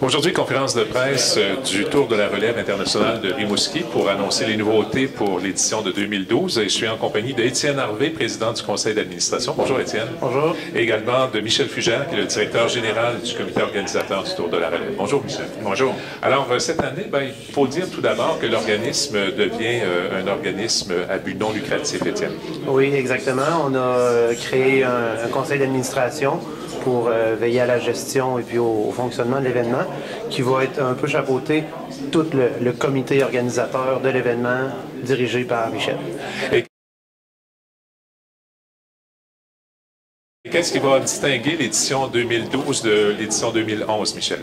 Aujourd'hui, conférence de presse du Tour de la relève internationale de Rimouski pour annoncer les nouveautés pour l'édition de 2012. Et je suis en compagnie d'Étienne Harvey, président du conseil d'administration. Bonjour Étienne. Bonjour. Et également de Michel Fugère, qui est le directeur général du comité organisateur du Tour de la relève. Bonjour Michel. Bonjour. Alors, cette année, il faut dire tout d'abord que l'organisme devient un organisme à but non lucratif, Étienne. Oui, exactement. On a créé un conseil d'administration pour veiller à la gestion et puis au fonctionnement de l'événement, qui va être un peu chapeauté tout le comité organisateur de l'événement dirigé par Michel. Et qu'est-ce qui va distinguer l'édition 2012 de l'édition 2011, Michel?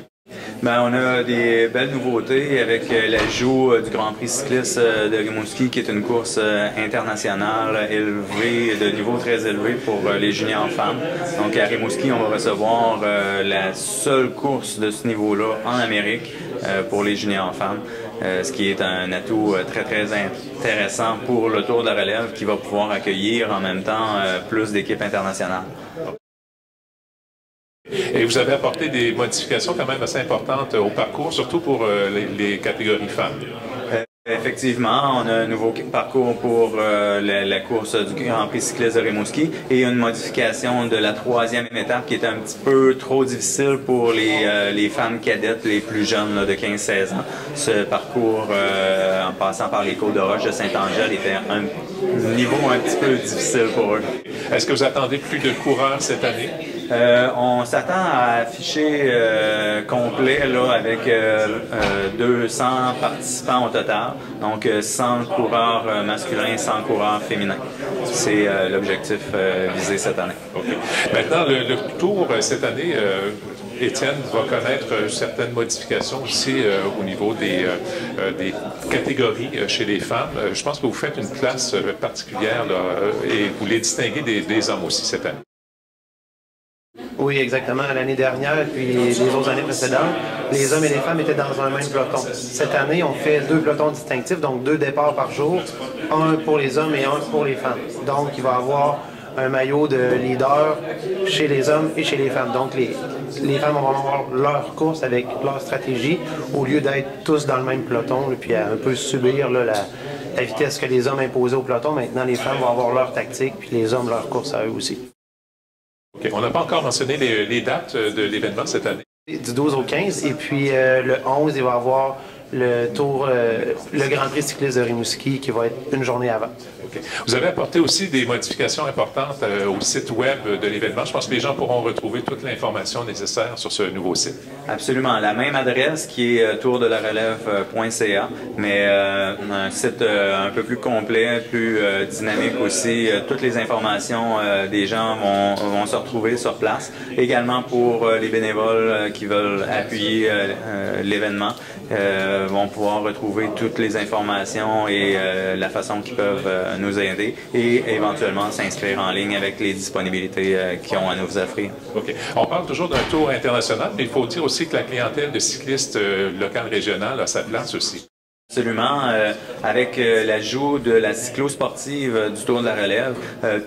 On a des belles nouveautés avec l'ajout du Grand Prix cycliste de Rimouski, qui est une course internationale élevée, de niveau très élevé pour les juniors femmes. Donc à Rimouski, on va recevoir la seule course de ce niveau-là en Amérique pour les juniors femmes, ce qui est un atout très intéressant pour le Tour de la relève, qui va pouvoir accueillir en même temps plus d'équipes internationales. Et vous avez apporté des modifications quand même assez importantes au parcours, surtout pour les catégories femmes. Effectivement, on a un nouveau parcours pour la course du Grand Prix cycliste de Rimouski et une modification de la troisième étape qui était un petit peu trop difficile pour les femmes cadettes les plus jeunes là, de 15-16 ans. Ce parcours, en passant par les côtes de roche de Saint-Angèle, était un niveau un petit peu difficile pour eux. Est-ce que vous attendez plus de coureurs cette année? On s'attend à afficher complet là, avec 200 participants au total, donc 100 coureurs masculins, 100 coureurs féminins. C'est l'objectif visé cette année. Okay. Maintenant, le Tour cette année, Étienne, va connaître certaines modifications aussi au niveau des catégories chez les femmes. Je pense que vous faites une place particulière là, et vous les distinguez des hommes aussi cette année. Oui, exactement. L'année dernière, puis les autres années précédentes, les hommes et les femmes étaient dans un même peloton. Cette année, on fait 2 pelotons distinctifs, donc 2 départs par jour, un pour les hommes et un pour les femmes. Donc, il va y avoir un maillot de leader chez les hommes et chez les femmes. Donc, les femmes vont avoir leur course avec leur stratégie, au lieu d'être tous dans le même peloton, puis à un peu subir là, la vitesse que les hommes imposaient au peloton. Maintenant, les femmes vont avoir leur tactique, puis les hommes leur course à eux aussi. Okay. On n'a pas encore mentionné les dates de l'événement cette année. Du 12 au 15, et puis le 11, il va y avoir le Tour, le Grand Prix cycliste de Rimouski, qui va être une journée avant. Okay. Vous avez apporté aussi des modifications importantes au site web de l'événement. Je pense que les gens pourront retrouver toute l'information nécessaire sur ce nouveau site. Absolument. La même adresse qui est tourdelarelève.ca, mais un site un peu plus complet, plus dynamique aussi. Toutes les informations des gens vont se retrouver sur place. Également pour les bénévoles qui veulent appuyer l'événement, vont pouvoir retrouver toutes les informations et la façon qu'ils peuvent nous aider et éventuellement s'inscrire en ligne avec les disponibilités qu'ils ont à nous offrir. OK. On parle toujours d'un tour international, mais il faut dire aussi que la clientèle de cyclistes locales régionales a sa place aussi. Absolument. Avec l'ajout de la cyclo-sportive du Tour de la relève,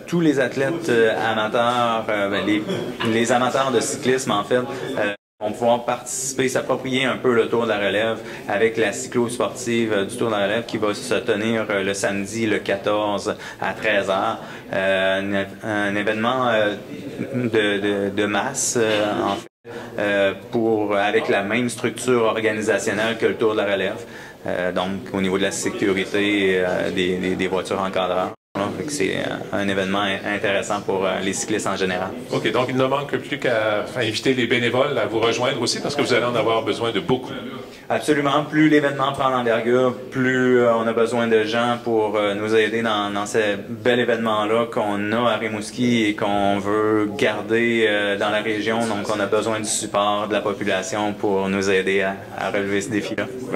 tous les athlètes amateurs, les amateurs de cyclisme en fait, vont pouvoir participer, s'approprier un peu le Tour de la relève avec la cyclo-sportive du Tour de la relève qui va se tenir le samedi, le 14 à 13h. Un événement de masse, en fait, avec la même structure organisationnelle que le Tour de la relève. Donc, au niveau de la sécurité des voitures encadrantes. C'est un événement intéressant pour les cyclistes en général. OK, donc il ne manque plus qu'à inviter les bénévoles à vous rejoindre aussi, parce que vous allez en avoir besoin de beaucoup. Absolument. Plus l'événement prend d'envergure, plus on a besoin de gens pour nous aider dans ce bel événement-là qu'on a à Rimouski et qu'on veut garder dans la région. Donc, on a besoin du support de la population pour nous aider à relever ce défi-là.